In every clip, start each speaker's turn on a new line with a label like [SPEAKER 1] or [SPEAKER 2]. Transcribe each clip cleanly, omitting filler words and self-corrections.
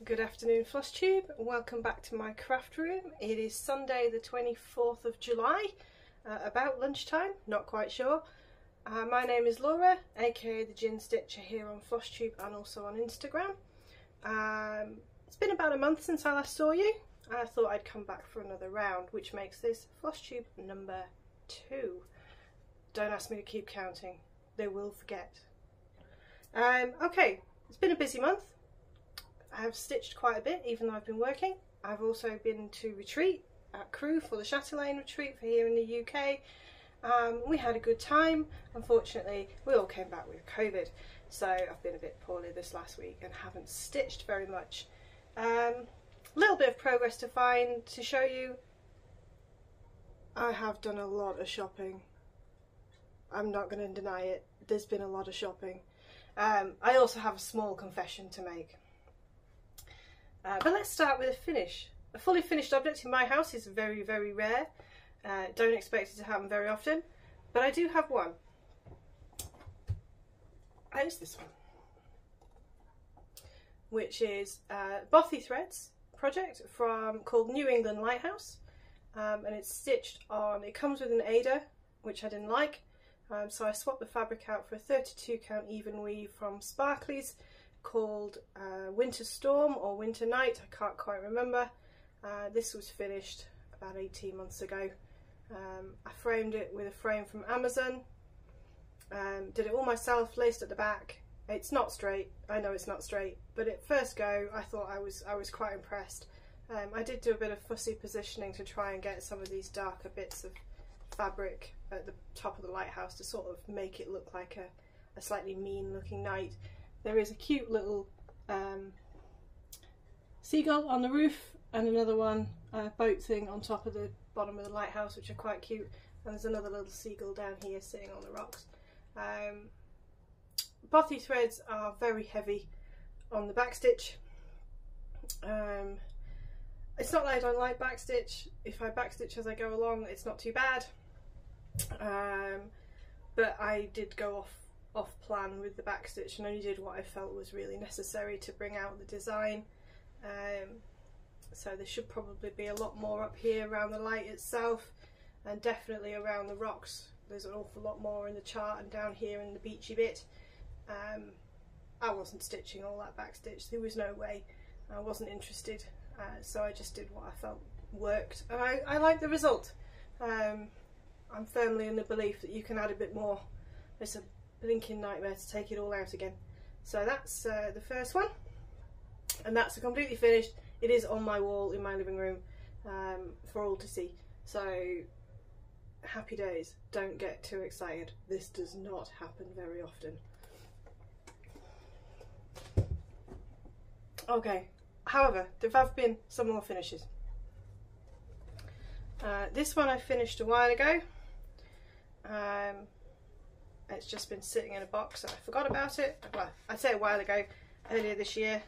[SPEAKER 1] Good afternoon, Flosstube. Welcome back to my craft room. It is Sunday the 24th of July, about lunchtime, not quite sure. My name is Laura, aka the Gin Stitcher, here on Flosstube and also on Instagram. It's been about a month since I last saw you. I thought I'd come back for another round, which makes this Flosstube number 2. Don't ask me to keep counting, they will forget. Okay, it's been a busy month. I have stitched quite a bit, even though I've been working. I've also been to retreat at Crewe for the Chatelaine retreat for here in the UK. We had a good time. Unfortunately, we all came back with COVID, so I've been a bit poorly this last week and haven't stitched very much. Little bit of progress to show you. I have done a lot of shopping. I'm not going to deny it. There's been a lot of shopping. I also have a small confession to make. But let's start with a finish. A fully finished object in my house is very, very rare. Don't expect it to happen very often, but I do have one. And it's this one, which is Bothy Threads project called New England Lighthouse, and it's stitched on. It comes with an Ada, which I didn't like, so I swapped the fabric out for a 32 count even weave from Sparkly's, called Winter Storm or Winter Night, I can't quite remember. This was finished about 18 months ago. I framed it with a frame from Amazon, did it all myself, laced at the back. It's not straight, I know it's not straight, but at first go I thought I was quite impressed. I did do a bit of fussy positioning to try and get some of these darker bits of fabric at the top of the lighthouse to sort of make it look like a slightly mean looking knight. There is a cute little seagull on the roof and another one, boat thing on top of the bottom of the lighthouse, which are quite cute, and there's another little seagull down here sitting on the rocks. Bothy threads are very heavy on the backstitch. It's not that I don't like backstitch. If I backstitch as I go along, it's not too bad, but I did go off plan with the backstitch and only did what I felt was really necessary to bring out the design. So there should probably be a lot more up here around the light itself, and definitely around the rocks. There's an awful lot more in the chart and down here in the beachy bit. I wasn't stitching all that backstitch, there was no way. I wasn't interested, so I just did what I felt worked, and I like the result. I'm firmly in the belief that you can add a bit more. It's a blinking nightmare to take it all out again. So that's the first one, and that's completely finished. It is on my wall in my living room for all to see, so happy days. Don't get too excited, this does not happen very often. Okay, however, there have been some more finishes. This one I finished a while ago. It's just been sitting in a box and I forgot about it. Well, I'd say a while ago, earlier this year.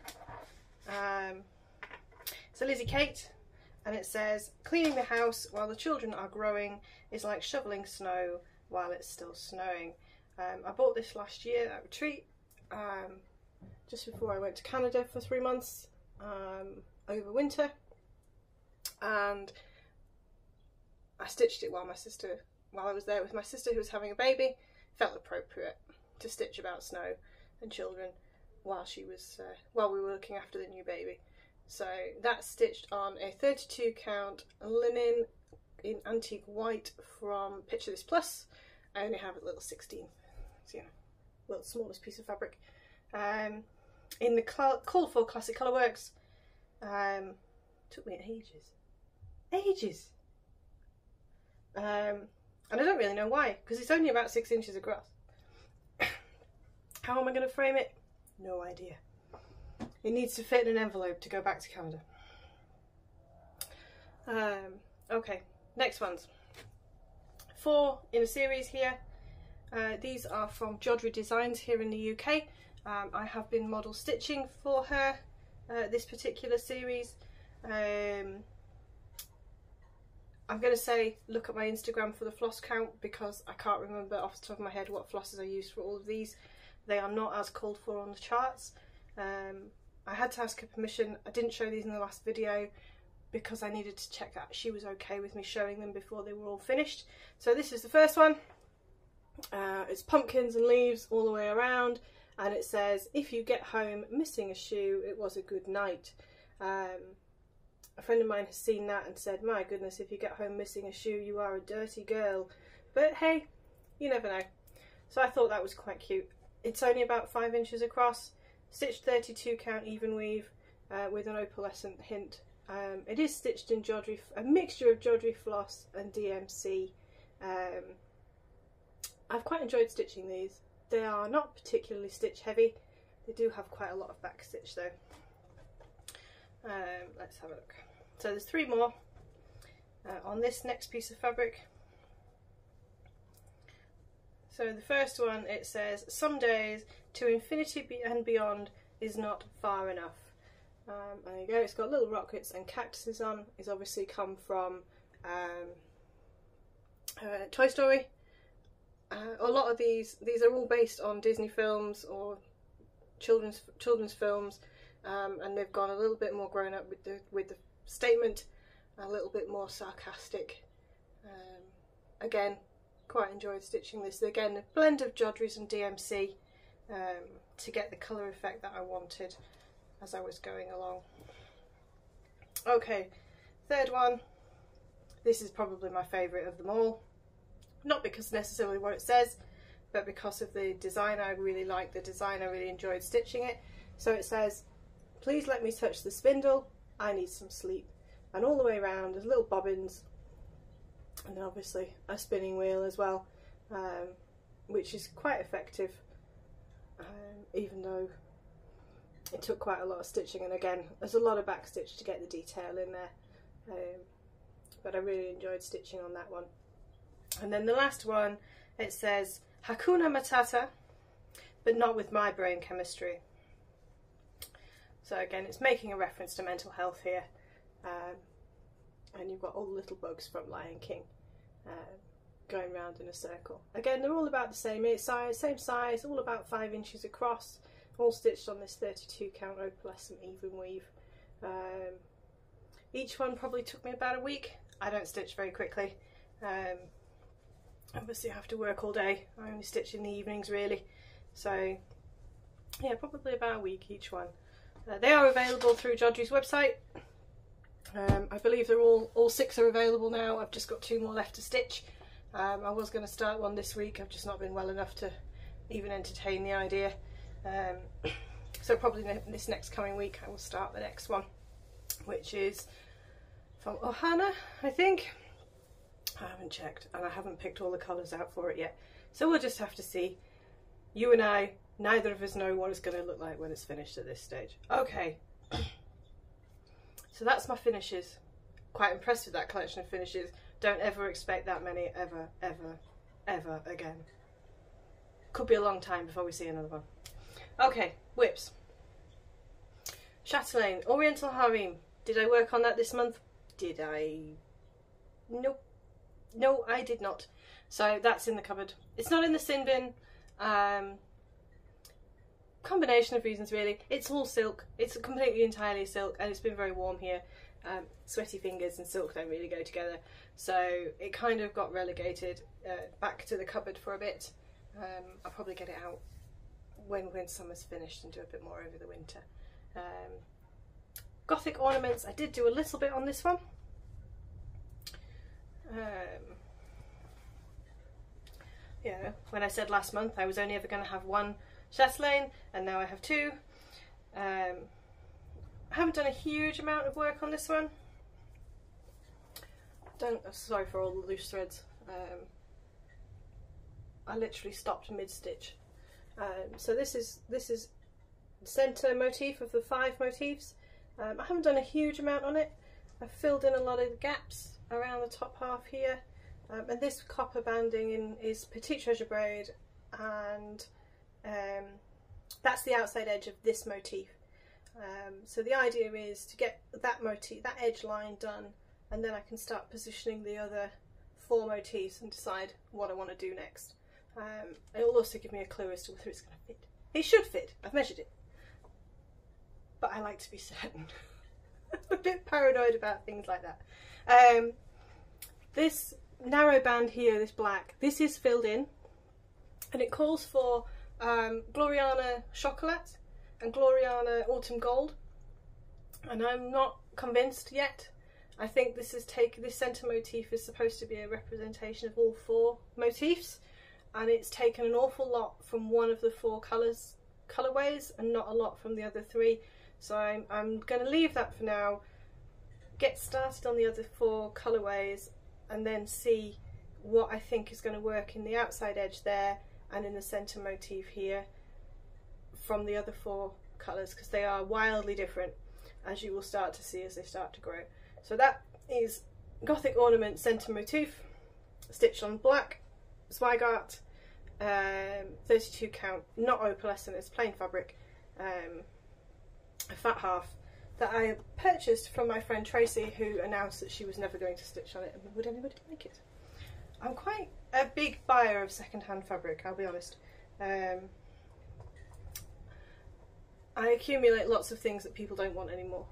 [SPEAKER 1] It's a Lizzie Kate, and it says, cleaning the house while the children are growing is like shoveling snow while it's still snowing. I bought this last year at retreat, just before I went to Canada for 3 months over winter, and I stitched it while I was there with my sister who was having a baby. Felt appropriate to stitch about snow and children while we were looking after the new baby. So that's stitched on a 32 count linen in antique white from Picture This Plus. I only have a little 16, so little smallest piece of fabric. In the called for Classic Colourworks. Took me ages. And I don't really know why, because it's only about 6 inches across. How am I going to frame it? No idea. It needs to fit in an envelope to go back to Canada. Okay, next ones. 4 in a series here. These are from Jodrell Designs here in the UK. I have been model stitching for her this particular series. I'm going to say look at my Instagram for the floss count, because I can't remember off the top of my head what flosses I used for all of these. They are not as called for on the charts. I had to ask her permission. I didn't show these in the last video because I needed to check that she was okay with me showing them before they were all finished. So this is the first one. It's pumpkins and leaves all the way around, and it says, if you get home missing a shoe, it was a good night. A friend of mine has seen that and said, my goodness, if you get home missing a shoe, you are a dirty girl. But hey, you never know. So I thought that was quite cute. It's only about 5 inches across, stitched 32 count even weave with an opalescent hint. It is stitched in Jodrey, a mixture of Jodrey floss and DMC. I've quite enjoyed stitching these. They are not particularly stitch heavy. They do have quite a lot of back stitch though. Let's have a look. So there's 3 more on this next piece of fabric. So the first one, it says, some days to infinity and beyond is not far enough. There you go, it's got little rockets and cactuses on. It's obviously come from Toy Story. A lot of these are all based on Disney films or children's films, and they've gone a little bit more grown up with the statement, a little bit more sarcastic. Again, quite enjoyed stitching this. Again, a blend of Jodrey's and DMC to get the colour effect that I wanted as I was going along. Okay, third one. This is probably my favourite of them all. Not because necessarily what it says, but because of the design. I really like the design, I really enjoyed stitching it. So it says, please let me touch the spindle, I need some sleep. And all the way around there's little bobbins, and then obviously a spinning wheel as well, which is quite effective, even though it took quite a lot of stitching, and again there's a lot of back stitch to get the detail in there, but I really enjoyed stitching on that one. And then the last one, it says Hakuna Matata, but not with my brain chemistry. So again, it's making a reference to mental health here, and you've got all the little bugs from Lion King going round in a circle. Again, they're all about the same size, all about 5 inches across, all stitched on this 32 count opalescent even weave. Each one probably took me about a week. I don't stitch very quickly. Obviously I have to work all day. I only stitch in the evenings really. So yeah, probably about a week each one. They are available through Jodrey's website. I believe they're all 6 are available now. I've just got 2 more left to stitch. I was going to start one this week. I've just not been well enough to even entertain the idea. So probably this next coming week I will start the next one, which is from Ohana, I think. I haven't checked, and I haven't picked all the colours out for it yet. So we'll just have to see. You and I, neither of us know what it's going to look like when it's finished at this stage. Okay. So that's my finishes. Quite impressed with that collection of finishes. Don't ever expect that many ever, ever, ever again. Could be a long time before we see another one. Okay, whips. Chatelaine, Oriental Harem. Did I work on that this month? Did I? Nope. No, I did not. So that's in the cupboard. It's not in the sin bin. Combination of reasons really. It's all silk. It's completely entirely silk, and it's been very warm here. Sweaty fingers and silk don't really go together, so it kind of got relegated back to the cupboard for a bit. I'll probably get it out when summer's finished and do a bit more over the winter. Gothic ornaments, I did do a little bit on this one. Yeah, when I said last month I was only ever going to have 1 chatelaine, and now I have 2. I haven't done a huge amount of work on this one. Sorry for all the loose threads. I literally stopped mid-stitch. So this is the centre motif of the 5 motifs. I haven't done a huge amount on it. I've filled in a lot of the gaps around the top half here, and this copper banding is Petite Treasure braid, and that's the outside edge of this motif. So the idea is to get that motif, that edge line done, and then I can start positioning the other 4 motifs and decide what I want to do next. It will also give me a clue as to whether it's going to fit. It should fit. I've measured it. but I like to be certain. I'm a bit paranoid about things like that. This narrow band here, this black, this is filled in, and it calls for Gloriana Chocolat and Gloriana Autumn Gold, and I'm not convinced yet. I think this centre motif is supposed to be a representation of all 4 motifs, and it's taken an awful lot from one of the 4 colourways and not a lot from the other 3. So I'm going to leave that for now, get started on the other 4 colourways, and then see what I think is going to work in the outside edge there and in the centre motif here from the other 4 colours, because they are wildly different, as you will start to see as they start to grow. So that is Gothic Ornament centre motif, stitched on black swag art, 32 count, not opalescent, it's plain fabric, a fat half that I purchased from my friend Tracy, who announced that she was never going to stitch on it, and would anybody like it? I'm quite a big buyer of second-hand fabric, I'll be honest. I accumulate lots of things that people don't want anymore,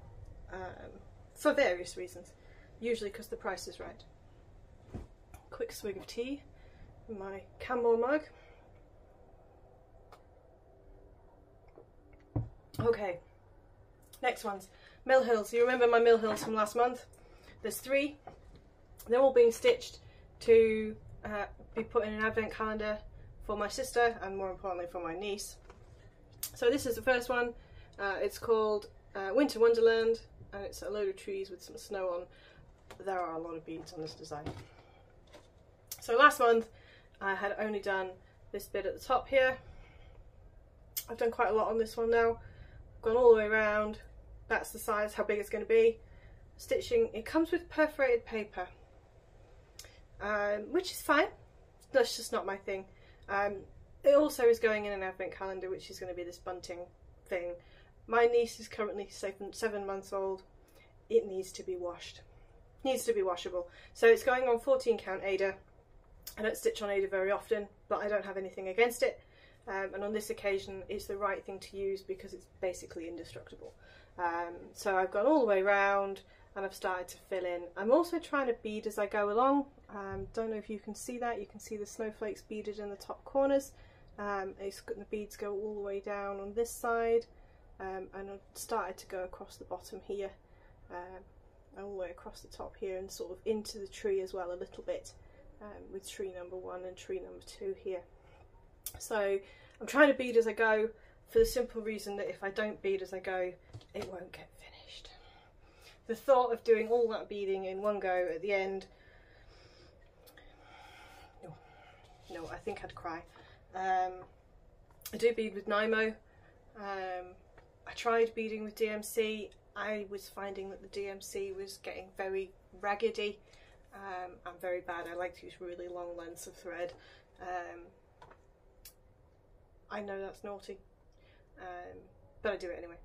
[SPEAKER 1] for various reasons, usually because the price is right. Quick swig of tea in my Camel mug. Okay, next ones. Mill Hills. You remember my Mill Hills from last month? There's 3. They're all being stitched to be put in an advent calendar for my sister, and more importantly for my niece. So this is the first one. It's called Winter Wonderland, and it's a load of trees with some snow on. There are a lot of beads on this design. So last month I had only done this bit at the top here. I've done quite a lot on this one now. I've gone all the way around. That's the size, how big it's going to be. Stitching, it comes with perforated paper, which is fine. That's just not my thing. It also is going in an advent calendar, which is going to be this bunting thing. My niece is currently 7 months old. It needs to be washed. Needs to be washable. So it's going on 14 count Ada. I don't stitch on Ada very often, but I don't have anything against it. And on this occasion it's the right thing to use because it's basically indestructible. So I've gone all the way around and I've started to fill in. I'm also trying to bead as I go along. Don't know if you can see that. You can see the snowflakes beaded in the top corners. The beads go all the way down on this side, and I've started to go across the bottom here, all the way across the top here, and sort of into the tree as well a little bit, with tree number 1 and tree number 2 here. So I'm trying to bead as I go, for the simple reason that if I don't bead as I go, it won't get finished. The thought of doing all that beading in one go at the end, no, I think I'd cry. I do bead with Nymo. I tried beading with DMC. I was finding that the DMC was getting very raggedy. I'm very bad. I like to use really long lengths of thread. I know that's naughty, but I do it anyway.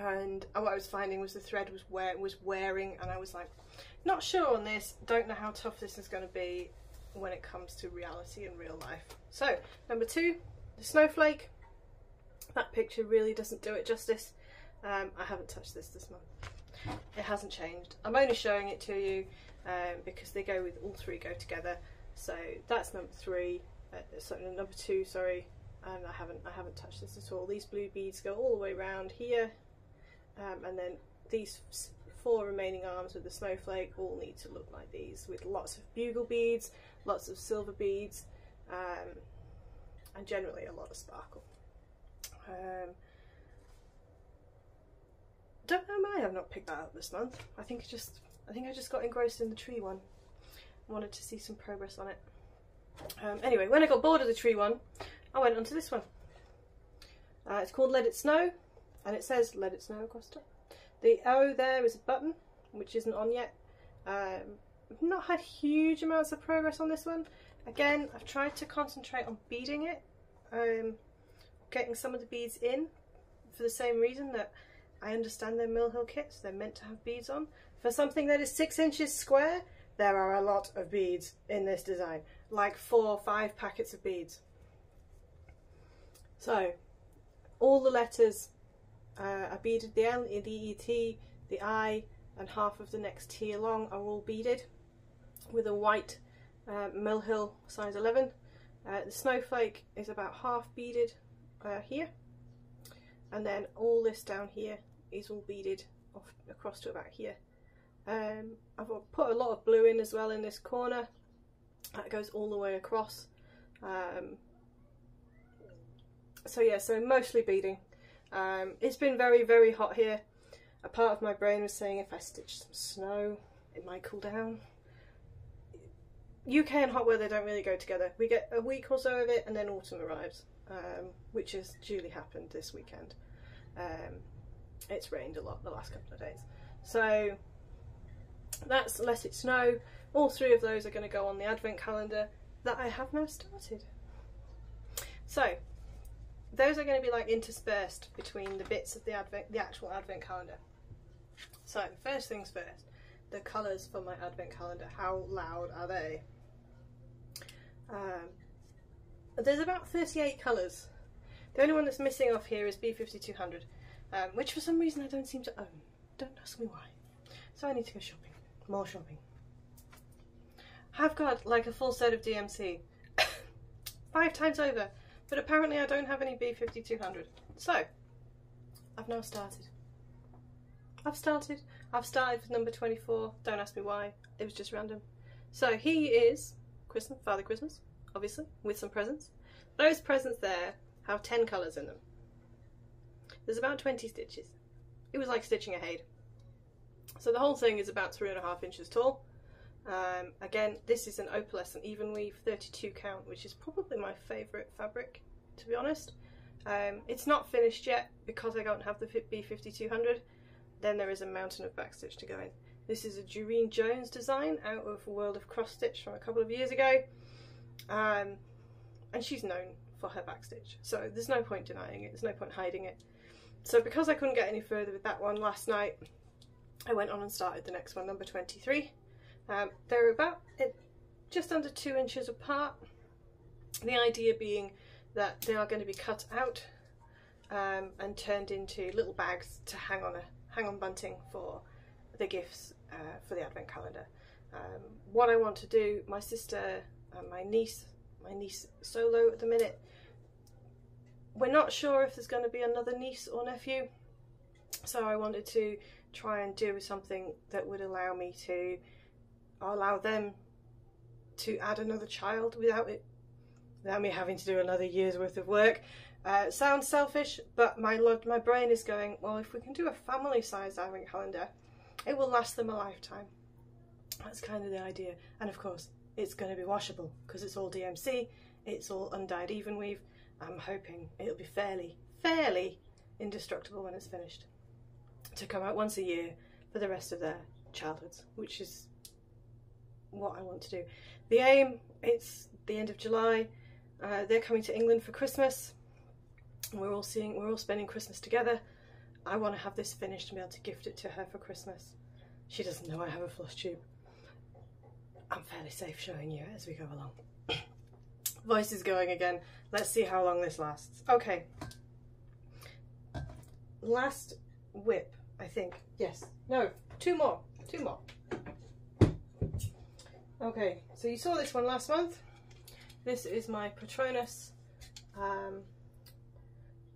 [SPEAKER 1] And what I was finding was the thread was wearing, and I was like, not sure on this, don't know how tough this is going to be when it comes to reality and real life. So number 2, the snowflake. That picture really doesn't do it justice. I haven't touched this month. It hasn't changed. I'm only showing it to you because they go with, all 3 go together. So that's number 3, number 2, sorry. And I haven't touched this at all. These blue beads go all the way around here, and then these 4 remaining arms with the snowflake all need to look like these, with lots of bugle beads, lots of silver beads, and generally a lot of sparkle. Don't know why I've not picked that up this month. I think I just got engrossed in the tree one. Wanted to see some progress on it. Anyway, when I got bored of the tree one, I went on to this one. It's called Let It Snow, and it says Let It Snow across the top. The O there is a button, which isn't on yet. I've not had huge amounts of progress on this one. Again, I've tried to concentrate on beading it, getting some of the beads in, for the same reason that I understand they're Mill Hill kits, they're meant to have beads on. For something that is 6 inches square, there are a lot of beads in this design, like 4 or 5 packets of beads. So all the letters I beaded the L, the E, T, the I, and half of the next T along are all beaded with a white Mill Hill size 11. The snowflake is about half beaded here, and then all this down here is all beaded off across to about here. I've put a lot of blue in as well in this corner. That goes all the way across. So yeah, so mostly beading. It's been very, very hot here. A part of my brain was saying if I stitch some snow, it might cool down. UK and hot weather don't really go together. We get a week or so of it and then autumn arrives, which has duly happened this weekend. It's rained a lot the last couple of days. So that's let it snow. All three of those are going to go on the advent calendar that I have now started. So those are going to be like interspersed between the bits of the actual advent calendar. So first things first, the colours for my advent calendar. How loud are they? There's about 38 colours. The only one that's missing off here is B5200, which for some reason I don't seem to own. Don't ask me why. So I need to go shopping. More shopping. I've got like a full set of DMC 5 times over, but apparently I don't have any B5200. So I've now started. I've started with number 24. Don't ask me why. It was just random. So he is Father Christmas, obviously, with some presents. Those presents there have 10 colours in them. There's about 20 stitches. It was like stitching a Haid. So the whole thing is about 3.5 inches tall. Again, this is an opalescent even weave 32 count, which is probably my favourite fabric, to be honest. It's not finished yet because I don't have the B5200. Then there is a mountain of backstitch to go in. This is a Doreen Jones design out of World of Cross Stitch from a couple of years ago, and she's known for her backstitch, so there's no point denying it, there's no point hiding it. So because I couldn't get any further with that one last night, I went on and started the next one, number 23. They're about just under 2 inches apart, the idea being that they are going to be cut out and turned into little bags to hang on bunting for the gifts for the advent calendar. What I want to do, my sister and my niece solo at the minute, we're not sure if there's going to be another niece or nephew, so I wanted to try and do something that would allow them to add another child without me having to do another year's worth of work. It sounds selfish, but my brain is going, well, if we can do a family-sized advent calendar, it will last them a lifetime. That's kind of the idea. And of course, it's going to be washable because it's all DMC, it's all undyed even weave. I'm hoping it'll be fairly indestructible when it's finished, to come out once a year for the rest of their childhoods, which is what I want to do. The aim, it's the end of July. They're coming to England for Christmas. We're all spending Christmas together. I want to have this finished and be able to gift it to her for Christmas. She doesn't know I have a floss tube. I'm fairly safe showing you as we go along. Voice is going again. Let's see how long this lasts. Okay. Last whip, I think. Yes. No, two more. Okay, so you saw this one last month. This is my Patronus.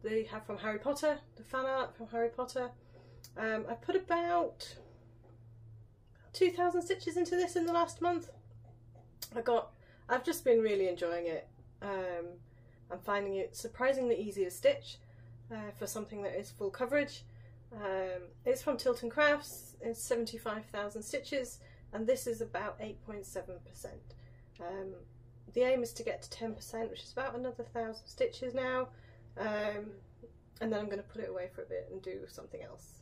[SPEAKER 1] They have from Harry Potter, the fan art from Harry Potter. I put about 2,000 stitches into this in the last month. I've just been really enjoying it. I'm finding it surprisingly easy to stitch for something that is full coverage. It's from Tilton Crafts. It's 75,000 stitches, and this is about 8.7%. The aim is to get to 10%, which is about another 1,000 stitches now. And then I'm going to put it away for a bit and do something else.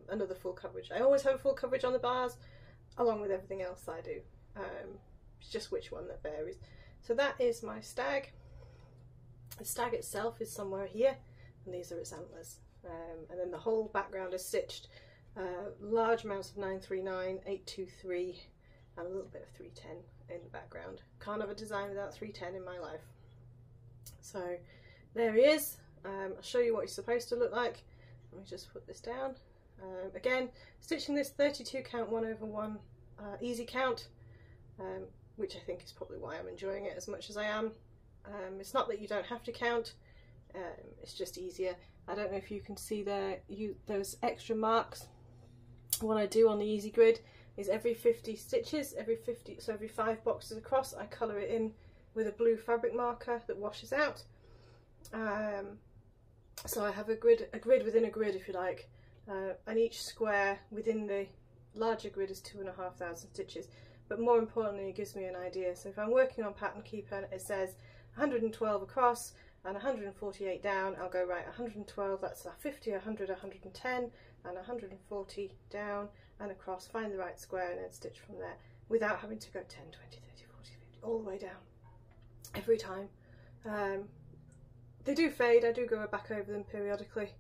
[SPEAKER 1] Another full coverage. I always have a full coverage on the bars, along with everything else I do. It's just which one that varies. So that is my stag. The stag itself is somewhere here, and these are its antlers. And then the whole background is stitched. Large amounts of 939, 823, and a little bit of 310 in the background. Can't have a design without 310 in my life. So there he is. I'll show you what he's supposed to look like. Let me just put this down. Again, stitching this 32 count 1/1 easy count, which I think is probably why I'm enjoying it as much as I am. It's not that you don't have to count, it's just easier. I don't know if you can see there, those extra marks. What I do on the easy grid is every 50 stitches, every 5 boxes across, I colour it in with a blue fabric marker that washes out. So I have a grid within a grid, if you like, and each square within the larger grid is 2,500 stitches. But more importantly, it gives me an idea. So if I'm working on Pattern Keeper, it says 112 across and 148 down, I'll go, right, 112, that's 50, 100, 110, and 140 down and across, find the right square and then stitch from there without having to go 10, 20, 30, 40, 50, all the way down every time. They do fade, I do go back over them periodically.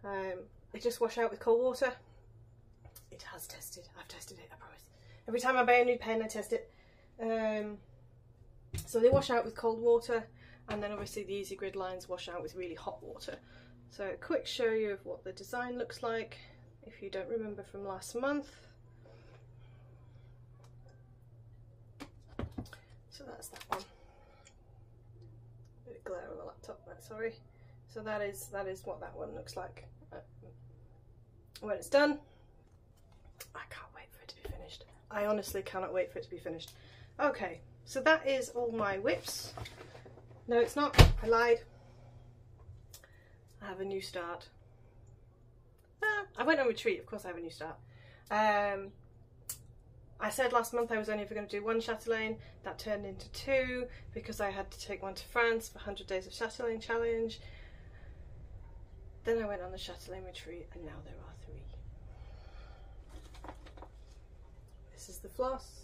[SPEAKER 1] They just wash out with cold water. It has tested, I've tested it, I promise. Every time I buy a new pen I test it. So they wash out with cold water, and then obviously the easy grid lines wash out with really hot water. So a quick show you of what the design looks like if you don't remember from last month. So that's that one. A bit of glare on the laptop, sorry. So that is what that one looks like when it's done. I can't wait for it to be finished. I honestly cannot wait for it to be finished. Okay, so that is all my whips. No, it's not. I lied. I have a new start. I went on retreat, of course I have a new start. I said last month I was only ever going to do one chatelaine. That turned into 2 because I had to take one to France for 100 Days of Chatelaine Challenge. Then I went on the chatelaine retreat and now there are 3. This is the floss.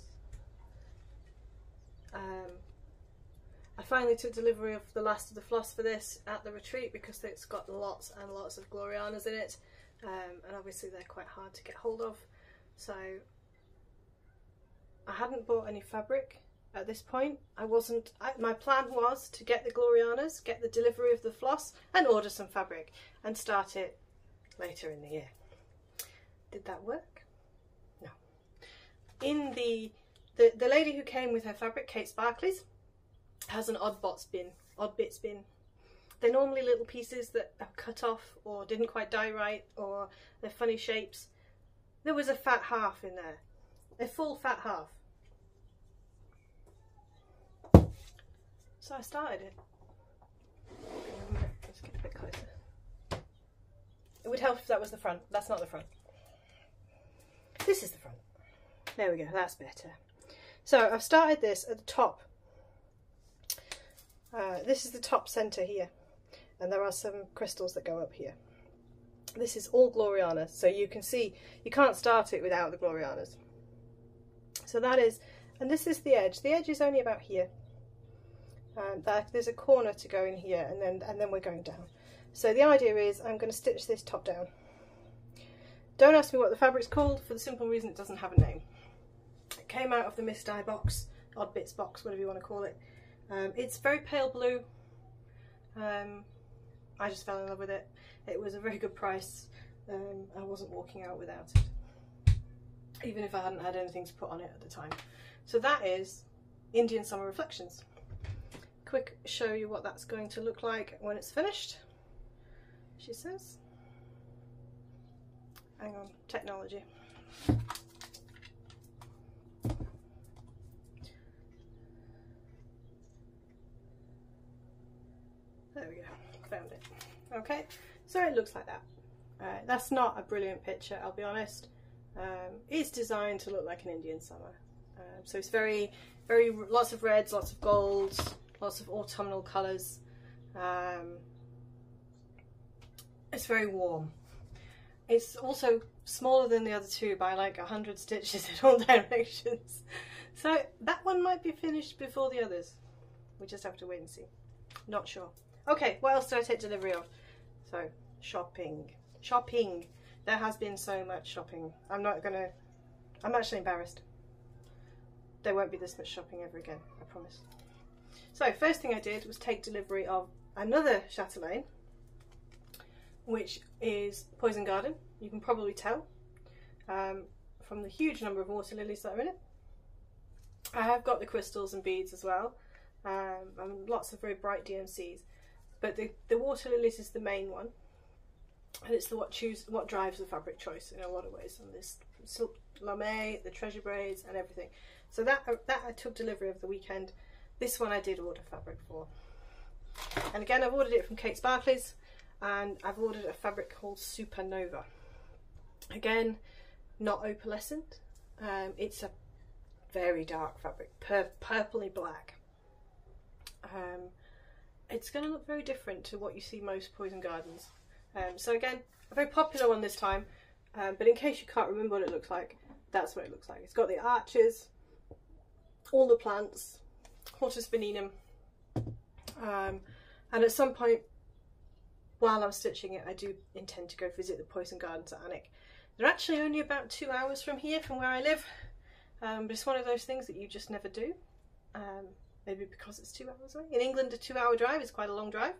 [SPEAKER 1] I finally took delivery of the last of the floss for this at the retreat because it's got lots and lots of Glorianas in it, and obviously they're quite hard to get hold of. So I hadn't bought any fabric at this point. My plan was to get the Glorianas, get the delivery of the floss and order some fabric and start it later in the year. Did that work? No. In the lady who came with her fabric, Kate Sparkleys, has an odd bits bin. They're normally little pieces that are cut off or didn't quite die right, or they're funny shapes. There was a fat half in there, a full fat half. So I started it. Let's get a bit closer. It would help if that was the front. That's not the front. This is the front. There we go, that's better. So I've started this at the top. This is the top centre here, and there are some crystals that go up here. This is all Gloriana, so you can see you can't start it without the Glorianas. So that is, and this is the edge. The edge is only about here. There's a corner to go in here, and then we're going down. So the idea is I'm going to stitch this top down. Don't ask me what the fabric's called, for the simple reason it doesn't have a name. It came out of the Miss Dye box, Odd Bits box, whatever you want to call it. It's very pale blue. I just fell in love with it. It was a very good price. I wasn't walking out without it, even if I hadn't had anything to put on it at the time. So that is Indian Summer Reflections. Quick show you what that's going to look like when it's finished, she says. Hang on, technology. There we go, found it. Okay, so it looks like that. That's not a brilliant picture, I'll be honest. It's designed to look like an Indian summer. So it's very, lots of reds, lots of golds, lots of autumnal colours. It's very warm. It's also smaller than the other two by like 100 stitches in all directions. So that one might be finished before the others. We just have to wait and see. Not sure. Okay, what else did I take delivery of? So, shopping. Shopping. There has been so much shopping. I'm actually embarrassed. There won't be this much shopping ever again, I promise. So, first thing I did was take delivery of another chatelaine. which is Poison Garden. You can probably tell from the huge number of water lilies that are in it. I have got the crystals and beads as well, and lots of very bright DMCs, but the water lilies is the main one, and it's what drives the fabric choice in a lot of ways. And this silk lame, the treasure braids and everything. So that I took delivery of the weekend. This one I did order fabric for. And again, I've ordered it from Kate Sparkley's, and I've ordered a fabric called Supernova. Again, not opalescent. It's a very dark fabric, purpley black. It's going to look very different to what you see most Poison Gardens. So again, a very popular one this time, but in case you can't remember what it looks like, that's what it looks like. It's got the arches, all the plants, Hortus Venenum, and at some point while I'm stitching it, I do intend to go visit the Poison Gardens at Alnwick. They're actually only about 2 hours from here, from where I live, but it's one of those things that you just never do, maybe because it's 2 hours away. In England, a 2-hour drive is quite a long drive.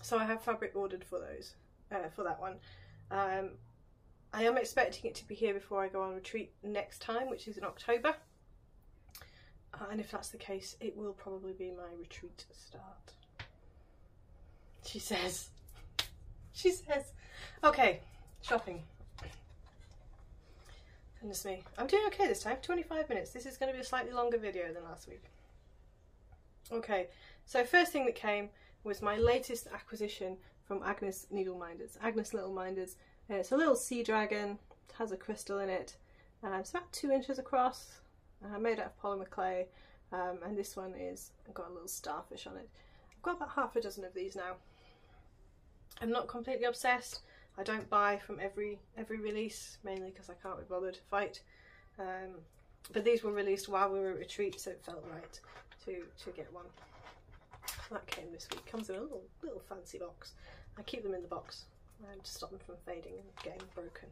[SPEAKER 1] So I have fabric ordered for those, for that one. I am expecting it to be here before I go on retreat next time, which is in October. And if that's the case, it will probably be my retreat start. She says. She says. Okay, shopping. Goodness me. I'm doing okay this time, 25 minutes. This is going to be a slightly longer video than last week. Okay, so first thing that came was my latest acquisition from Agnes Needleminders. Agnes Little Minders. It's a little sea dragon. It has a crystal in it. It's about 2 inches across. Made out of polymer clay. And this one is, I've got a little starfish on it. I've got about half a dozen of these now. I'm not completely obsessed. I don't buy from every release, mainly because I can't be bothered to fight. But these were released while we were at retreat, so it felt right to get one. That came this week. Comes in a little fancy box. I keep them in the box to stop them from fading and getting broken.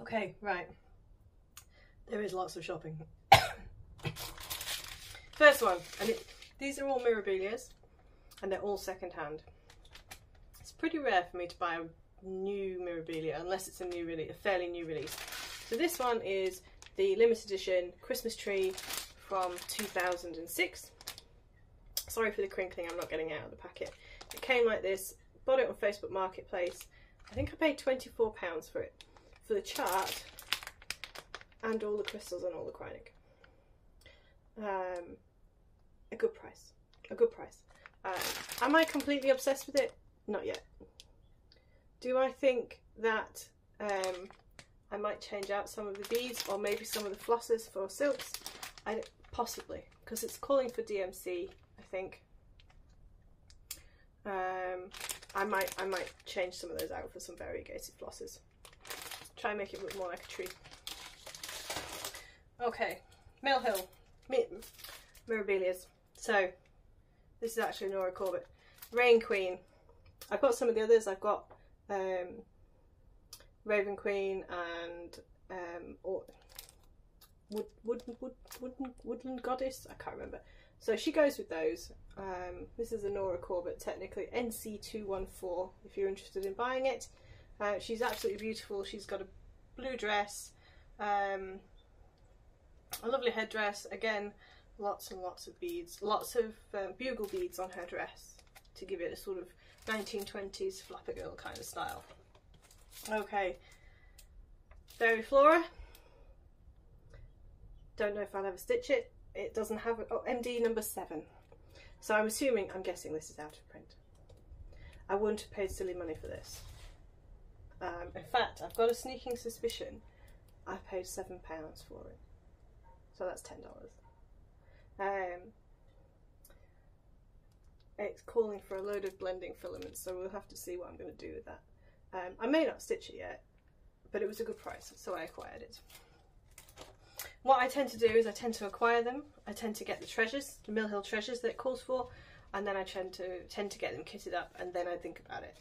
[SPEAKER 1] Okay, right. There is lots of shopping. First one, and these are all Mirabilias, and they're all second-hand. It's pretty rare for me to buy a new Mirabilia unless it's a fairly new release. So this one is the limited edition Christmas tree from 2006. Sorry for the crinkling, I'm not getting it out of the packet. It came like this. Bought it on Facebook Marketplace. I think I paid £24 for it, for the chart and all the crystals and all the Kreinik. A good price. A good price. Am I completely obsessed with it? Not yet. Do I think that I might change out some of the beads or maybe some of the flosses for silks? Possibly, because it's calling for DMC, I think. I might change some of those out for some variegated flosses. Try and make it look more like a tree. Okay, Mill Hill Mirabilias. So this is actually Nora Corbett. Rain Queen. I've got some of the others. I've got Raven Queen and Woodland Goddess. I can't remember. So she goes with those. This is a Nora Corbett, technically NC214 if you're interested in buying it. She's absolutely beautiful. She's got a blue dress, a lovely headdress, again lots and lots of beads, lots of bugle beads on her dress to give it a sort of 1920s flapper girl kind of style. Okay, Fairy Flora, don't know if I'll ever stitch it. It doesn't have a, oh, MD number 7, so I'm guessing this is out of print. I wouldn't have paid silly money for this. In fact, I've got a sneaking suspicion I paid £7 for it, so that's $10. It's calling for a load of blending filaments, so we'll have to see what I'm going to do with that. I may not stitch it yet, but it was a good price, so I acquired it. What I tend to do is I tend to acquire them. I tend to get the treasures, the Mill Hill treasures that it calls for, and then I tend to get them kitted up, and then I think about it.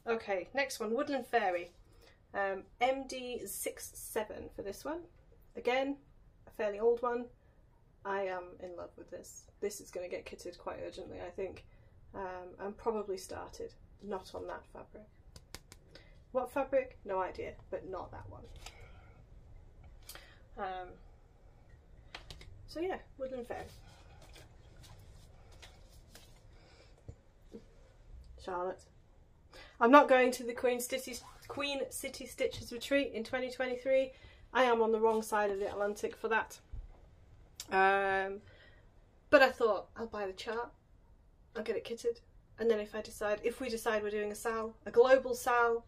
[SPEAKER 1] Okay, next one, Woodland Fairy. MD67 for this one. Again, a fairly old one. I am in love with this. This is going to get kitted quite urgently, I think, and probably started. Not on that fabric. What fabric? No idea, but not that one. So yeah, Woodland Fairy. Charlotte. I'm not going to the Queen City Stitches retreat in 2023. I am on the wrong side of the Atlantic for that. But I thought I'll buy the chart, I'll get it kitted, and then if we decide we're doing a global sal,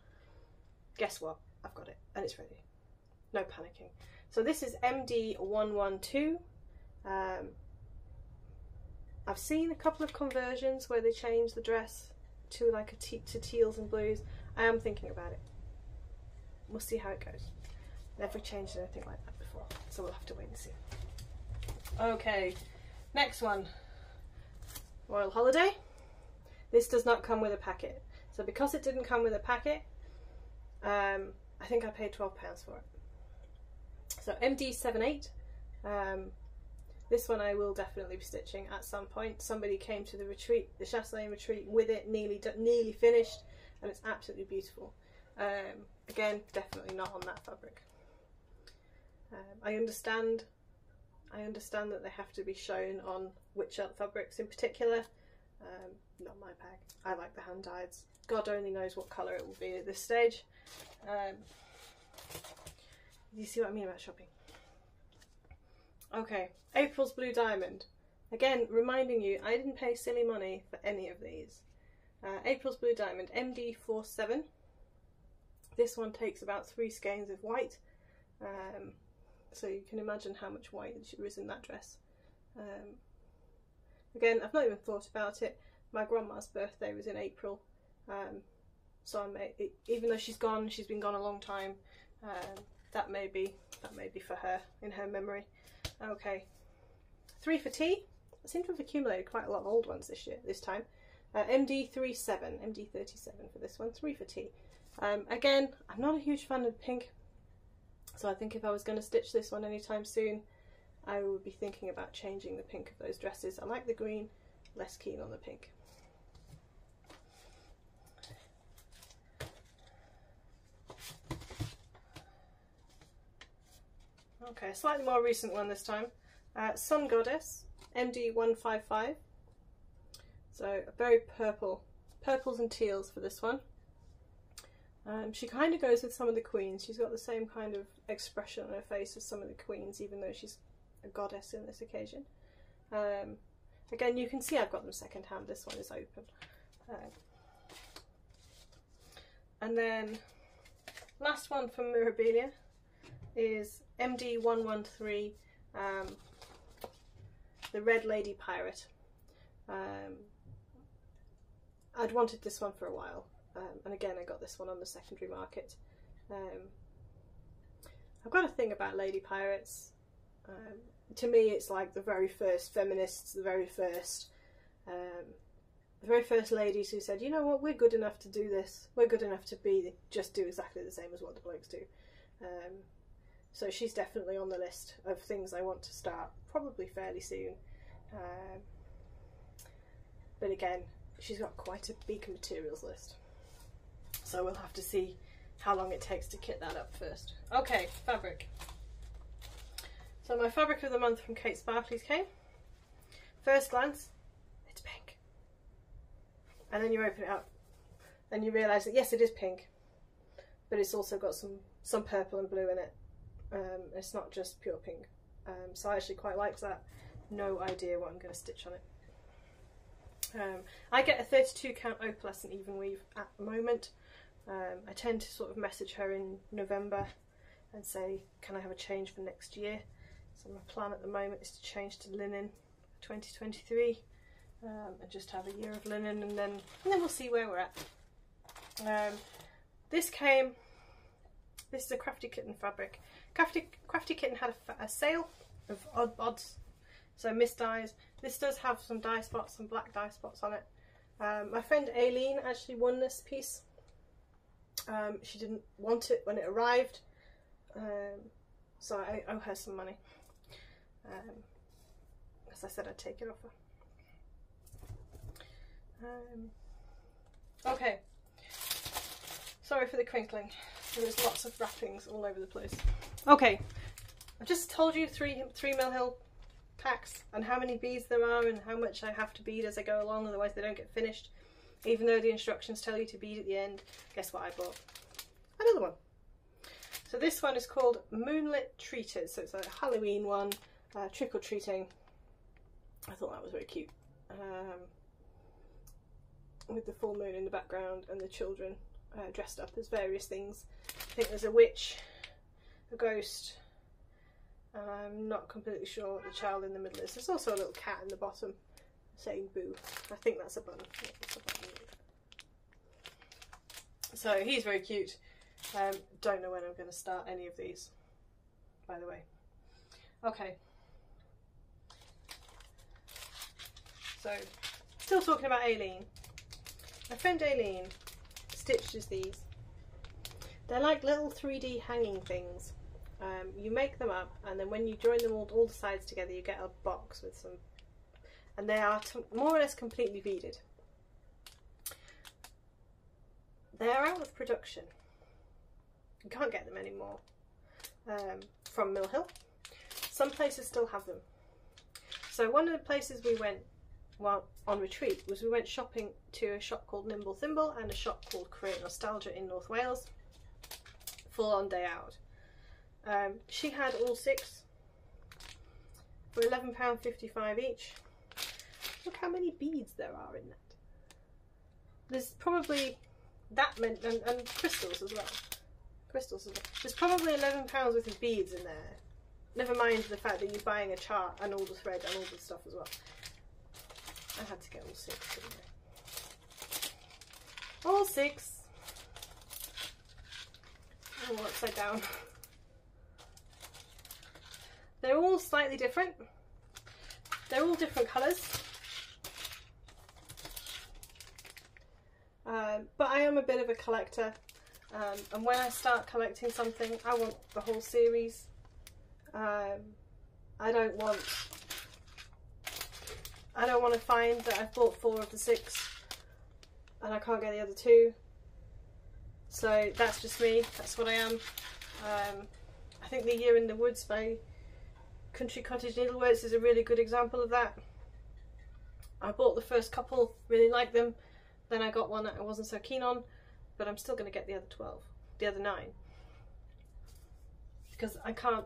[SPEAKER 1] guess what? I've got it and it's ready. No panicking. So this is MD112. I've seen a couple of conversions where they change the dress to like to teals and blues. I am thinking about it. We'll see how it goes. Never changed anything like that before, so we'll have to wait and see. Okay, next one. Royal Holiday. This does not come with a packet. So because it didn't come with a packet, I think I paid £12 for it. So MD78. This one I will definitely be stitching at some point. Somebody came to the retreat, the Chasseline retreat, with it nearly finished, and it's absolutely beautiful. Again, definitely not on that fabric. I understand that they have to be shown on witch art fabrics in particular. Not my bag. I like the hand dyeds. God only knows what colour it will be at this stage. You see what I mean about shopping? Okay, April's Blue Diamond. Again, reminding you, I didn't pay silly money for any of these. April's Blue Diamond, MD47. This one takes about 3 skeins of white. So you can imagine how much white there is in that dress. Again, I've not even thought about it. My grandma's birthday was in April. So even though she's been gone a long time, that may be for her, in her memory. Okay, 3 for tea. I seem to have accumulated quite a lot of old ones this time. MD37 for this one, 3 for tea. Again, I'm not a huge fan of pink, so I think if I was going to stitch this one anytime soon, I would be thinking about changing the pink of those dresses. I like the green, less keen on the pink. Okay, a slightly more recent one this time. Sun Goddess, MD155. So very purples and teals for this one. She kind of goes with some of the queens. She's got the same kind of expression on her face as some of the queens, even though she's a goddess in this occasion. Again, you can see I've got them second hand. This one is open. And then last one from Mirabilia is MD113, the Red Lady Pirate. I'd wanted this one for a while, and again I got this one on the secondary market. I've got a thing about lady pirates. To me it's like the very first feminists, the very first ladies who said, you know what, we're good enough to do this, we're good enough to just do exactly the same as what the blokes do. So she's definitely on the list of things I want to start, probably fairly soon. But again, she's got quite a big materials list. So we'll have to see how long it takes to kit that up first. Okay, fabric. So my fabric of the month from Kate Sparkleys came. First glance, it's pink. And then you open it up and you realise that yes, it is pink, but it's also got some purple and blue in it. It's not just pure pink. So I actually quite like that. No idea what I'm going to stitch on it. I get a 32 count opalescent even weave at the moment. I tend to sort of message her in November and say, can I have a change for next year? So my plan at the moment is to change to linen 2023 and just have a year of linen, and then we'll see where we're at. This is a Crafty Kitten fabric. Crafty Kitten had a sale of odd odds, so mist dyes. This does have some dye spots, some black dye spots on it. My friend Aileen actually won this piece She didn't want it when it arrived, so I owe her some money. As I said, I'd take it off her. Okay, sorry for the crinkling. There's lots of wrappings all over the place. Okay, I just told you three Mill Hill packs and how many beads there are and how much I have to bead as I go along, otherwise they don't get finished. Even though the instructions tell you to bead at the end. Guess what I bought? Another one. So this one is called Moonlit Treaters. So it's a Halloween one, trick-or-treating. I thought that was very cute. With the full moon in the background and the children dressed up as various things. I think there's a witch, a ghost, and I'm not completely sure what the child in the middle is. There's also a little cat in the bottom saying boo. I think that's a bun. Yeah, that's a bun. So he's very cute. Don't know when I'm going to start any of these, by the way. Okay. So, still talking about Aileen. My friend Aileen stitches these. They're like little 3D hanging things. You make them up, and then when you join them all the sides together, you get a box with some, and they are more or less completely beaded. They are out of production. You can't get them anymore from Mill Hill. Some places still have them. So one of the places we went while on retreat was we went shopping to a shop called Nimble Thimble and a shop called Create Nostalgia in North Wales. Full on day out. She had all 6 for £11.55 each. Look how many beads there are in that. There's probably that meant, and crystals as well. Crystals as well. There's probably £11 worth of beads in there. Never mind the fact that you're buying a chart and all the thread and all the stuff as well. I had to get all 6, didn't I? All 6. All upside down. They're all slightly different. They're all different colours. But I am a bit of a collector, and when I start collecting something, I want the whole series. I don't want to find that I've bought 4 of the 6 and I can't get the other 2. So that's just me. That's what I am. I think The Year in the Woods by Country Cottage Needleworks is a really good example of that. I bought the first couple, really liked them. Then I got one that I wasn't so keen on, but I'm still going to get the other 12, the other 9, because I can't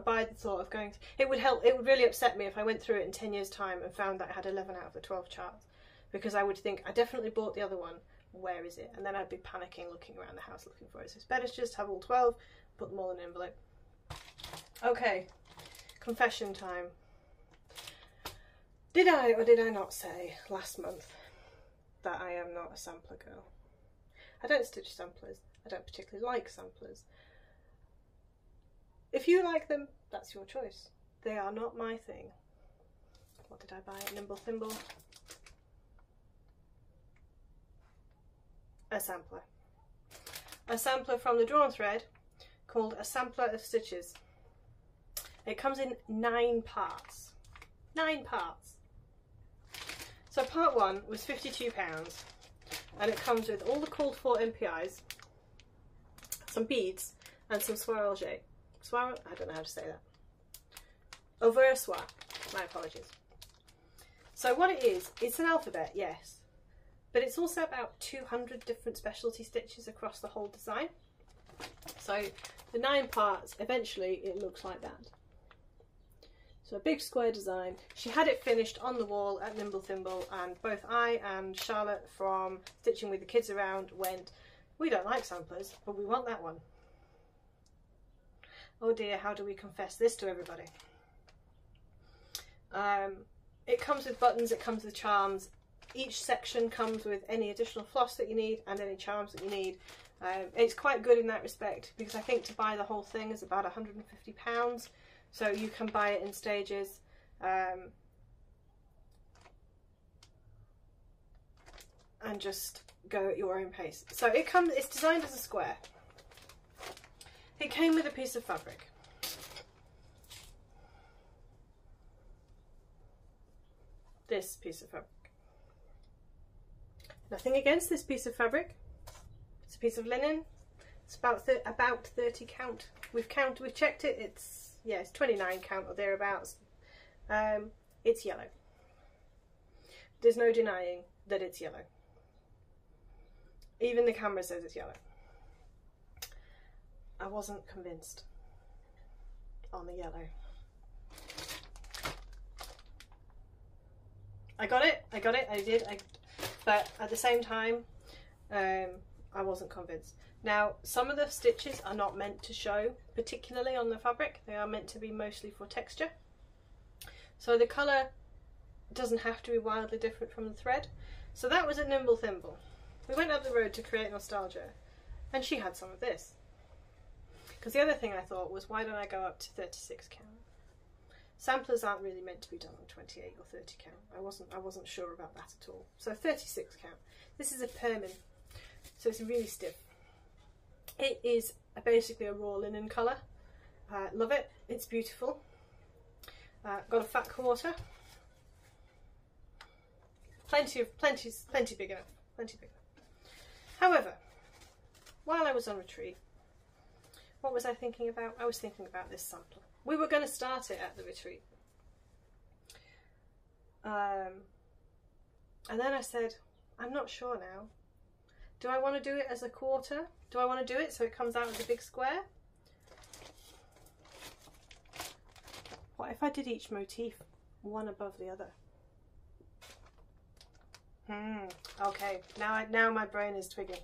[SPEAKER 1] buy the thought of going. It would really upset me if I went through it in 10 years' time and found that I had 11 out of the 12 charts, because I would think I definitely bought the other one. Where is it? And then I'd be panicking, looking around the house looking for it. So it's better to just have all 12, put them all in an envelope. Okay, confession time. Did I or did I not say last month that I am not a sampler girl? I don't stitch samplers. I don't particularly like samplers. If you like them, that's your choice. They are not my thing. What did I buy at Nimble Thimble? A sampler. A sampler from the Drawn Thread called A Sampler of Stitches. It comes in 9 parts. 9 parts. So part 1 was £52, and it comes with all the called for MPIs, some beads, and some swarelge. I don't know how to say that. Over soie. My apologies. So what it is, it's an alphabet, yes, but it's also about 200 different specialty stitches across the whole design. So the 9 parts, eventually it looks like that. So a big square design. She had it finished on the wall at Nimble Thimble, and both I and Charlotte from Stitching with the Kids Around went, we don't like samplers, but we want that one. Oh dear, how do we confess this to everybody? It comes with buttons, it comes with charms. Each section comes with any additional floss that you need and any charms that you need. It's quite good in that respect, because I think to buy the whole thing is about £150. So you can buy it in stages. and just go at your own pace. So it's designed as a square. It came with a piece of fabric. This piece of fabric. Nothing against this piece of fabric. It's a piece of linen. It's about 30 count. We've checked it. It's 29 count or thereabouts. It's yellow. There's no denying that it's yellow. Even the camera says it's yellow. I wasn't convinced on the yellow. I got it, I did, but at the same time, I wasn't convinced. Now, some of the stitches are not meant to show, particularly on the fabric. They are meant to be mostly for texture. So the colour doesn't have to be wildly different from the thread. So that was a nimble thimble. We went up the road to create nostalgia, and she had some of this. Because the other thing I thought was, why don't I go up to 36 count? Samplers aren't really meant to be done on 28 or 30 count. I wasn't sure about that at all. So 36 count. This is a permin, so it's really stiff. It is basically a raw linen colour. Love it. It's beautiful. Got a fat quarter. Plenty big enough. Plenty big enough. However, while I was on retreat, what was I thinking about? I was thinking about this sampler. We were going to start it at the retreat. And then I said, I'm not sure now. Do I want to do it as a quarter? Do I want to do it so it comes out as a big square? What if I did each motif one above the other? Okay, now my brain is twigging.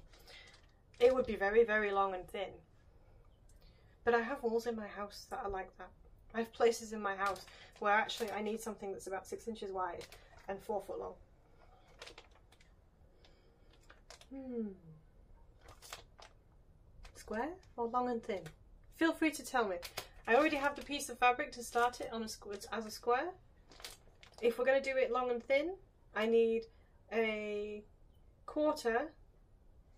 [SPEAKER 1] It would be very, very long and thin. But I have walls in my house that are like that. I have places in my house where actually I need something that's about 6 inches wide and 4 foot long. Square or long and thin? Feel free to tell me. I already have the piece of fabric to start it on as a square. If we're going to do it long and thin, I need a quarter,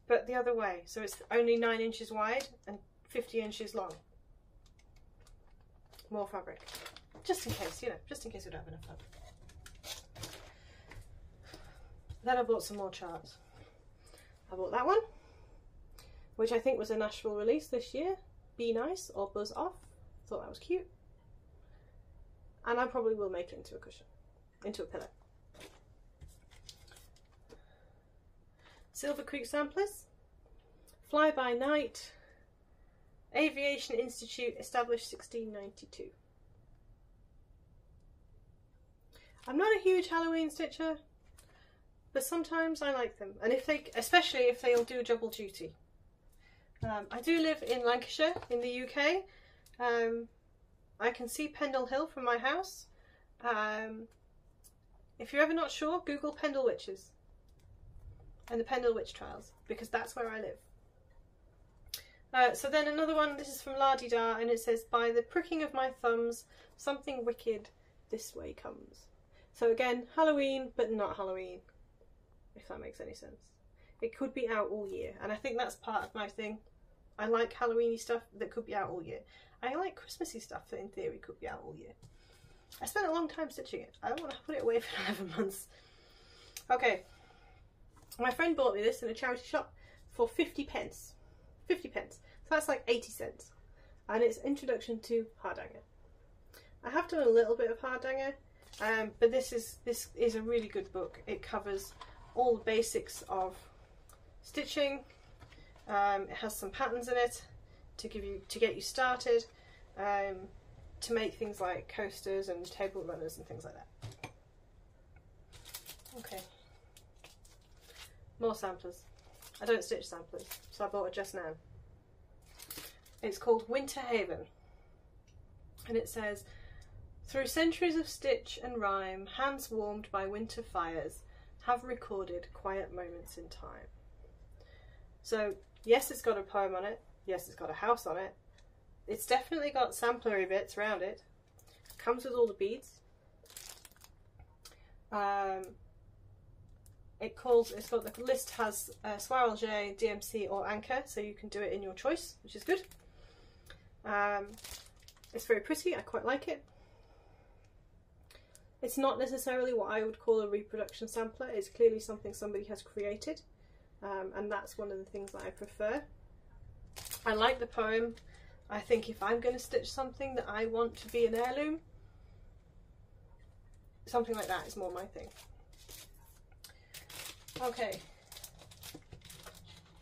[SPEAKER 1] but the other way. So it's only 9 inches wide and 50 inches long. More fabric. Just in case, you know, just in case we don't have enough fabric. Then I bought some more charts. I bought that one, which I think was a Nashville release this year. Be Nice or Buzz Off. Thought that was cute. And I probably will make it into a cushion, into a pillow. Silver Creek samplers. Fly by Night. Aviation Institute, established 1692. I'm not a huge Halloween stitcher, but sometimes I like them, and especially if they'll do double duty. I do live in Lancashire in the UK. I can see Pendle Hill from my house. If you're ever not sure, Google Pendle Witches and the Pendle Witch Trials, because that's where I live. So then another one, this is from La Di Da, and it says, by the pricking of my thumbs, something wicked this way comes. So again, Halloween, but not Halloween, if that makes any sense. It could be out all year, and I think that's part of my thing. I like Halloweeny stuff that could be out all year. I like Christmassy stuff that in theory could be out all year. I spent a long time stitching it. I don't want to put it away for 11 months. Okay. My friend bought me this in a charity shop for 50 pence. 50 pence. So that's like 80 cents. And it's Introduction to Hardanger. I have done a little bit of Hardanger, but this is a really good book. It covers all the basics of stitching. It has some patterns in it to get you started, to make things like coasters and table runners and things like that. Okay. More samplers. I don't stitch samplers, so I bought it just now. It's called Winter Haven, and it says, through centuries of stitch and rhyme, hands warmed by winter fires have recorded quiet moments in time. So yes, it's got a poem on it. Yes, it's got a house on it. It's definitely got samplery bits around it. Comes with all the beads. it's got the list has Swarovski, DMC or Anchor, so you can do it in your choice, which is good. It's very pretty, I quite like it. It's not necessarily what I would call a reproduction sampler, it's clearly something somebody has created, and that's one of the things that I prefer. I like the poem. I think if I'm going to stitch something that I want to be an heirloom, something like that is more my thing. Okay,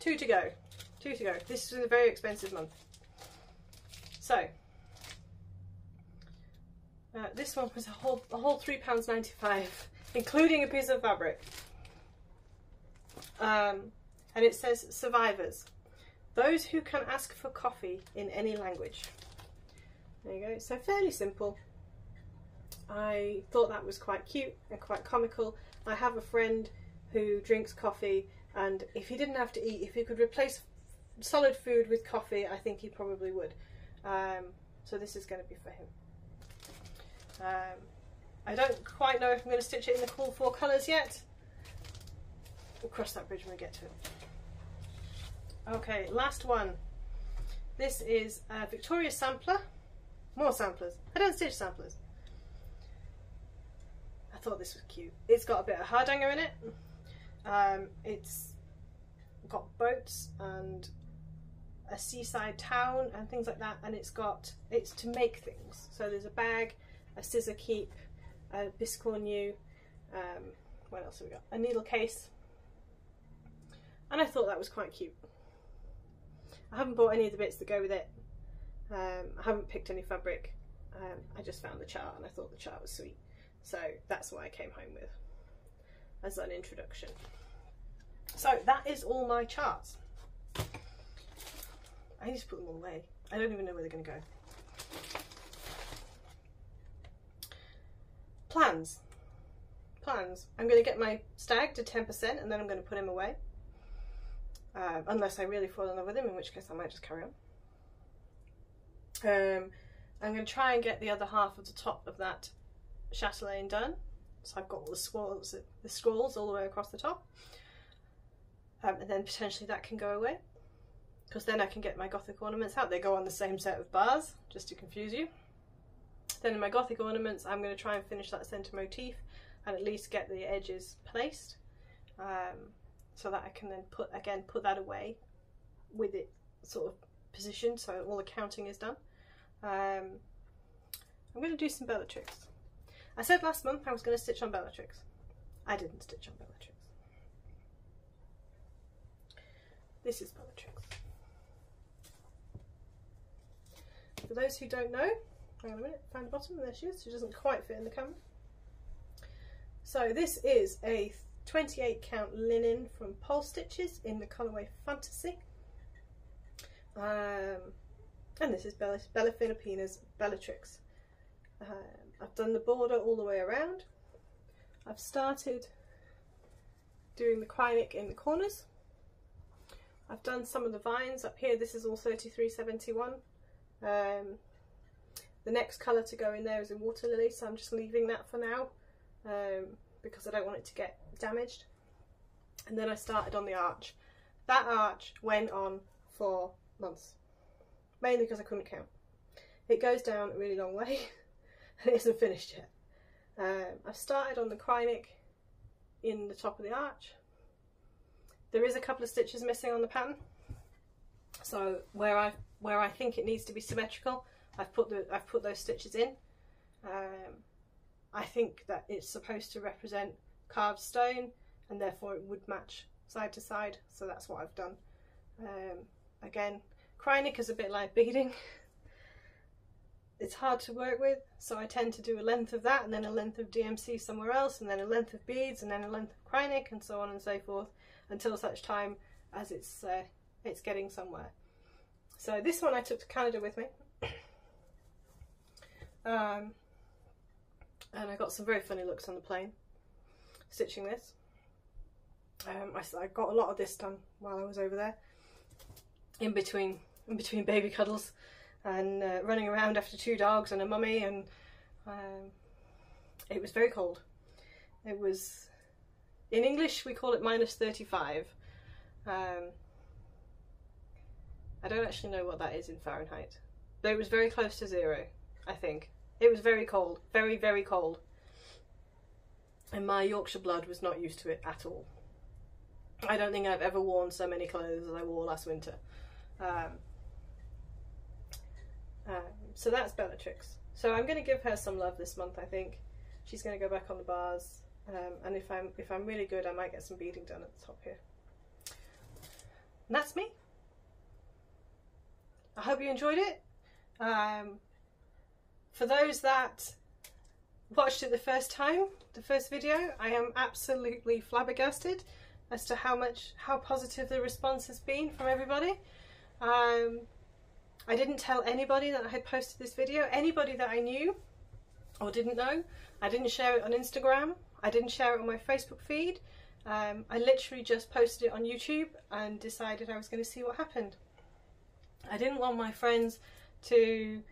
[SPEAKER 1] 2 to go. 2 to go. This is a very expensive month. So, this one was a whole £3.95, including a piece of fabric. And it says survivors. Those who can ask for coffee in any language. There you go. So fairly simple. I thought that was quite cute and quite comical. I have a friend who drinks coffee, and if he didn't have to eat, if he could replace solid food with coffee, I think he probably would. So this is going to be for him. I don't quite know if I'm going to stitch it in the cool 4 colours yet. We'll cross that bridge when we get to it. Okay, last one. This is a Victoria sampler. More samplers. I don't stitch samplers. I thought this was cute. It's got a bit of hardanger in it. It's got boats and a seaside town and things like that, and it's to make things. So there's a bag, a scissor keep, a biscornu, what else have we got? A needle case, and I thought that was quite cute. I haven't bought any of the bits that go with it. I haven't picked any fabric. I just found the chart and I thought the chart was sweet, so that's what I came home with as an introduction. So that is all my charts. I need to put them all away. I don't even know where they're going to go. Plans. I'm going to get my stag to 10% and then I'm going to put him away. Unless I really fall in love with him, in which case I might just carry on. I'm going to try and get the other half of the top of that chatelaine done. So I've got all the scrolls all the way across the top. And then potentially that can go away, because then I can get my Gothic ornaments out. They go on the same set of bars, just to confuse you. Then in my Gothic ornaments, I'm going to try and finish that centre motif and at least get the edges placed, so that I can then put that away with it sort of positioned, so all the counting is done. I'm going to do some Bellatrix. I said last month I was going to stitch on Bellatrix. I didn't stitch on Bellatrix. This is Bellatrix. For those who don't know, hang on a minute, find the bottom, there she is. She doesn't quite fit in the camera. So this is a 28 count linen from Pole Stitches in the colourway Fantasy. And this is Bella Filipina's Bellatrix. I've done the border all the way around. I've started doing the Krynic in the corners. I've done some of the vines up here. This is all 3371. The next colour to go in there is a water lily, so I'm just leaving that for now, because I don't want it to get damaged. And then I started on the arch. That arch went on for months, mainly because I couldn't count. It goes down a really long way and it isn't finished yet. I've started on the Krynic in the top of the arch. There is a couple of stitches missing on the pattern, so where I think it needs to be symmetrical, I've put those stitches in. I think that it's supposed to represent carved stone, and therefore it would match side to side, so that's what I've done. Again, Krynic is a bit like beading. It's hard to work with, so I tend to do a length of that and then a length of DMC somewhere else, and then a length of beads and then a length of Krynic, and so on and so forth, until such time as it's getting somewhere. So this one I took to Canada with me, and I got some very funny looks on the plane stitching this. I got a lot of this done while I was over there, in between baby cuddles and running around after 2 dogs and a mummy, and it was very cold. It was In English we call it -35. I don't actually know what that is in Fahrenheit, but it was very close to 0, I think. It was very cold, very, very cold. And my Yorkshire blood was not used to it at all. I don't think I've ever worn so many clothes as I wore last winter. So that's Bellatrix. So I'm going to give her some love this month, I think. She's going to go back on the bars. And if I'm really good, I might get some beading done at the top here. And that's me. I hope you enjoyed it. For those that watched it the first time, the first video, I am absolutely flabbergasted as to how positive the response has been from everybody. I didn't tell anybody that I had posted this video, anybody that I knew or didn't know. I didn't share it on Instagram, I didn't share it on my Facebook feed. I literally just posted it on YouTube and decided I was going to see what happened. I didn't want my friends to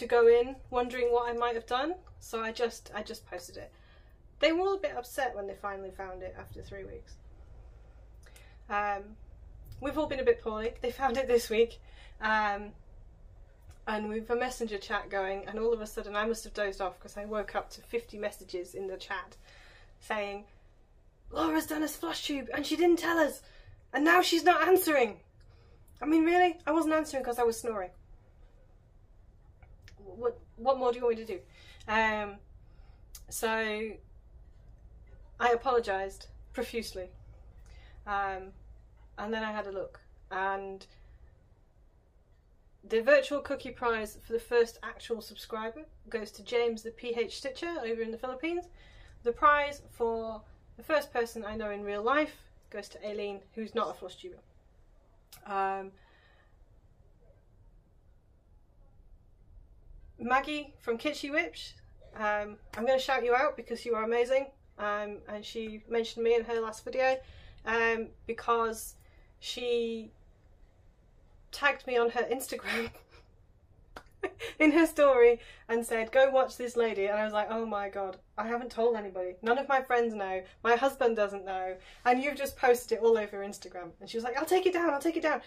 [SPEAKER 1] go in wondering what I might have done, so I just posted it. They were all a bit upset when they finally found it after 3 weeks. We've all been a bit poorly. They found it this week, and we've a messenger chat going, and all of a sudden I must have dozed off because I woke up to 50 messages in the chat saying, Laura's done a Flosstube and she didn't tell us, and now she's not answering. I mean, really? I wasn't answering because I was snoring. What more do you want me to do? So I apologised profusely, and then I had a look, and the virtual cookie prize for the first actual subscriber goes to James the PH Stitcher over in the Philippines. The prize for the first person I know in real life goes to Aileen, who's not a Flosstuber. Maggie from Kitschy Whips, I'm going to shout you out because you are amazing, and she mentioned me in her last video because she tagged me on her Instagram in her story and said, go watch this lady, and I was like, oh my god, I haven't told anybody, none of my friends know, my husband doesn't know, and you've just posted it all over Instagram. And she was like, I'll take it down, I'll take it down.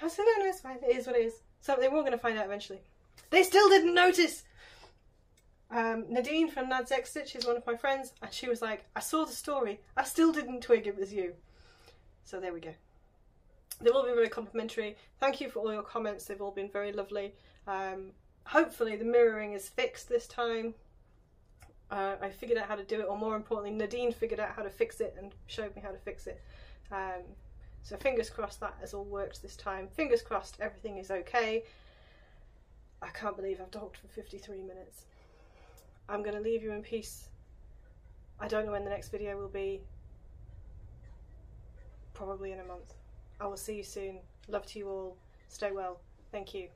[SPEAKER 1] I said, no, it's fine, it is what it is. So they were going to find out eventually. They still didn't notice. Nadine from Nad's X Stitch is one of my friends, and she was like, I saw the story, I still didn't twig it was you. So there we go. They've all been very complimentary. Thank you for all your comments, they've all been very lovely. Hopefully the mirroring is fixed this time. I figured out how to do it, or more importantly, Nadine figured out how to fix it and showed me how to fix it. So fingers crossed that has all worked this time. Fingers crossed everything is okay. I can't believe I've talked for 53 minutes. I'm going to leave you in peace. I don't know when the next video will be. Probably in a month. I will see you soon. Love to you all. Stay well. Thank you.